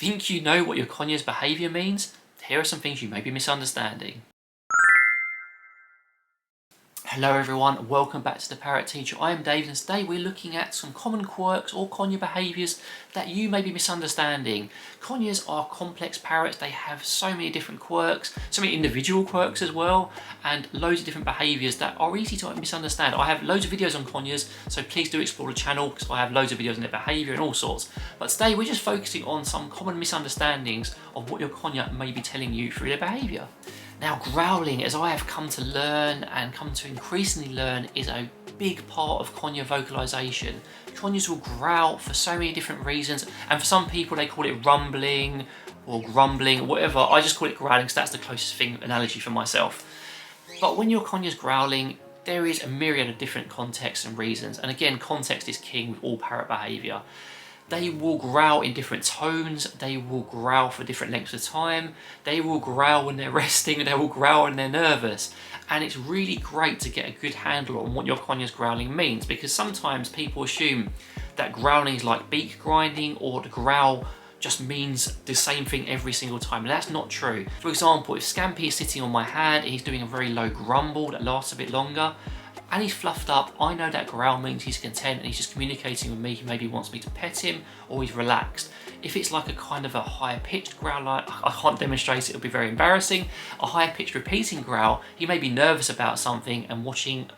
Think you know what your Conyers behaviour means? Here are some things you may be misunderstanding. Hello everyone, welcome back to the Parrot Teacher. I am Dave and today we're looking at some common quirks or conure behaviours that you may be misunderstanding. Conures are complex parrots, they have so many different quirks, so many individual quirks as well, and loads of different behaviours that are easy to misunderstand. I have loads of videos on conures, so please do explore the channel because I have loads of videos on their behaviour and all sorts. But today we're just focusing on some common misunderstandings of what your conure may be telling you through their behaviour. Now, growling, as I have come to learn and come to increasingly learn, is a big part of conure vocalisation. Conures will growl for so many different reasons, and for some people they call it rumbling or grumbling or whatever. I just call it growling because that's the closest analogy for myself. But when your conure is growling, there is a myriad of different contexts and reasons, and again, context is king with all parrot behaviour. They will growl in different tones, they will growl for different lengths of time, they will growl when they're resting, they will growl when they're nervous. And it's really great to get a good handle on what your conures growling means, because sometimes people assume that growling is like beak grinding or the growl just means the same thing every single time, and that's not true. For example, if Scampy is sitting on my hand and he's doing a very low grumble that lasts a bit longer, and he's fluffed up, I know that growl means he's content and he's just communicating with me. He maybe wants me to pet him or he's relaxed. If it's like a kind of a higher pitched growl, like I can't demonstrate it, it'll be very embarrassing. A higher pitched repeating growl, he may be nervous about something and watching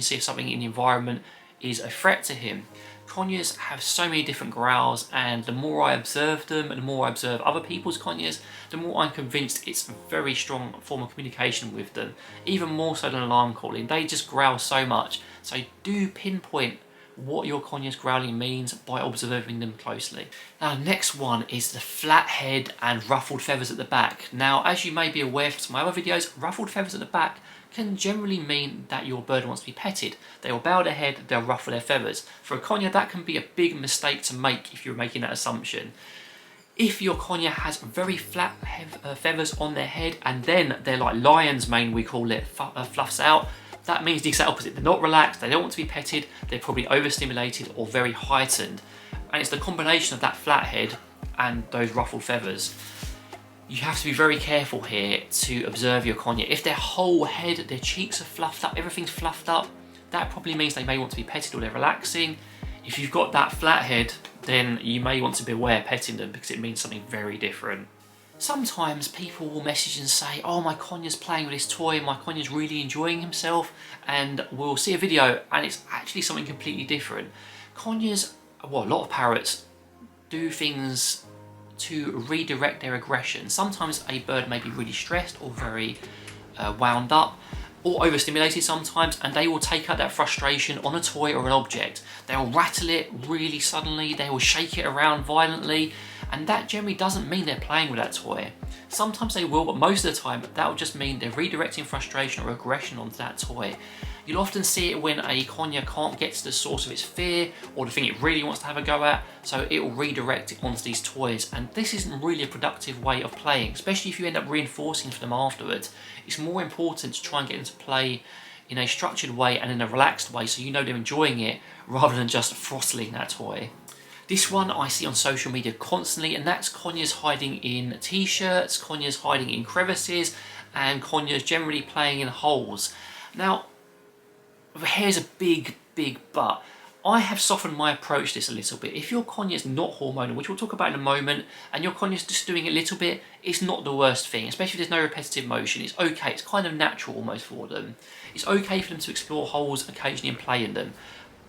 see if something in the environment is a threat to him. Conures have so many different growls, and the more I observe them and the more I observe other people's conures, the more I'm convinced it's a very strong form of communication with them, even more so than alarm calling. They just growl so much, so do pinpoint what your conures growling means by observing them closely. Now, the next one is the flat head and ruffled feathers at the back. Now, as you may be aware from my other videos, ruffled feathers at the back can generally mean that your bird wants to be petted. They will bow their head, they'll ruffle their feathers. For a conure, that can be a big mistake to make if you're making that assumption. If your conure has very flat feathers on their head and then they're like lion's mane, we call it, fluffs out, that means the exact opposite. They're not relaxed, they don't want to be petted, they're probably overstimulated or very heightened. And it's the combination of that flat head and those ruffled feathers. You have to be very careful here to observe your conure. If their whole head, their cheeks are fluffed up, everything's fluffed up, that probably means they may want to be petted or they're relaxing. If you've got that flat head, then you may want to beware petting them because it means something very different. Sometimes people will message and say, oh, my conyer's playing with this toy, my conyer's really enjoying himself, and we'll see a video and it's actually something completely different. Conures, well, a lot of parrots do things to redirect their aggression. Sometimes a bird may be really stressed or very wound up or overstimulated sometimes, and they will take out that frustration on a toy or an object. They'll rattle it really suddenly, they will shake it around violently, and that generally doesn't mean they're playing with that toy. Sometimes they will, but most of the time that will just mean they're redirecting frustration or aggression onto that toy. You'll often see it when a conure can't get to the source of its fear or the thing it really wants to have a go at, so it will redirect it onto these toys, and this isn't really a productive way of playing, especially if you end up reinforcing for them afterwards. It's more important to try and get them to play in a structured way and in a relaxed way so you know they're enjoying it rather than just throttling that toy. This one I see on social media constantly, and that's conures hiding in t-shirts, conures hiding in crevices, and conures generally playing in holes. Now, here's a big but. I have softened my approach to this a little bit. If your conure is not hormonal, which we'll talk about in a moment, and your conure is just doing a little bit, it's not the worst thing, especially if there's no repetitive motion. It's okay, it's kind of natural almost for them. It's okay for them to explore holes occasionally and play in them.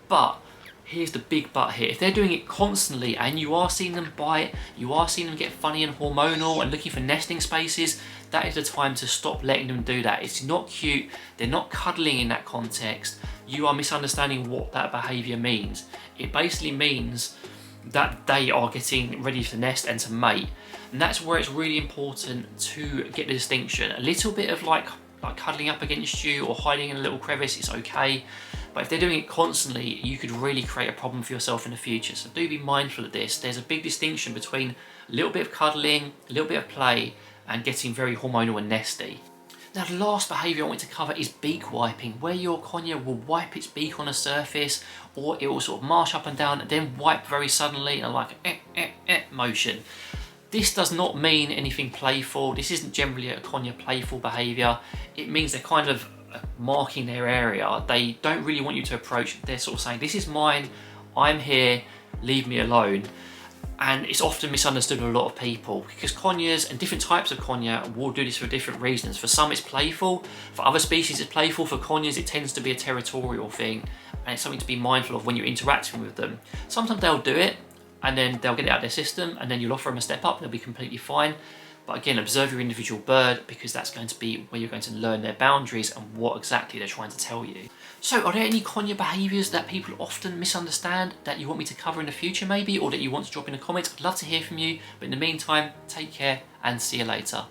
But here's the big but here. If they're doing it constantly and you are seeing them bite, you are seeing them get funny and hormonal and looking for nesting spaces, that is the time to stop letting them do that. It's not cute, they're not cuddling in that context. You are misunderstanding what that behaviour means. It basically means that they are getting ready for the nest and to mate. And that's where it's really important to get the distinction. A little bit of like cuddling up against you or hiding in a little crevice is okay. But if they're doing it constantly, you could really create a problem for yourself in the future. So do be mindful of this. There's a big distinction between a little bit of cuddling, a little bit of play, and getting very hormonal and nesty. Now, the last behaviour I want to cover is beak wiping, where your conure will wipe its beak on a surface, or it will sort of march up and down and then wipe very suddenly in a like motion. This does not mean anything playful. This isn't generally a conure playful behaviour. It means they're kind of marking their area. They don't really want you to approach. They're sort of saying, this is mine, I'm here, leave me alone. And it's often misunderstood by a lot of people because conures and different types of conure will do this for different reasons. For some it's playful, for other species it's playful, for conures it tends to be a territorial thing and it's something to be mindful of when you're interacting with them. Sometimes they'll do it and then they'll get it out of their system and then you'll offer them a step up and they'll be completely fine. But again, observe your individual bird because that's going to be where you're going to learn their boundaries and what exactly they're trying to tell you. So are there any conure behaviours that people often misunderstand that you want me to cover in the future maybe, or that you want to drop in the comments? I'd love to hear from you. But in the meantime, take care and see you later.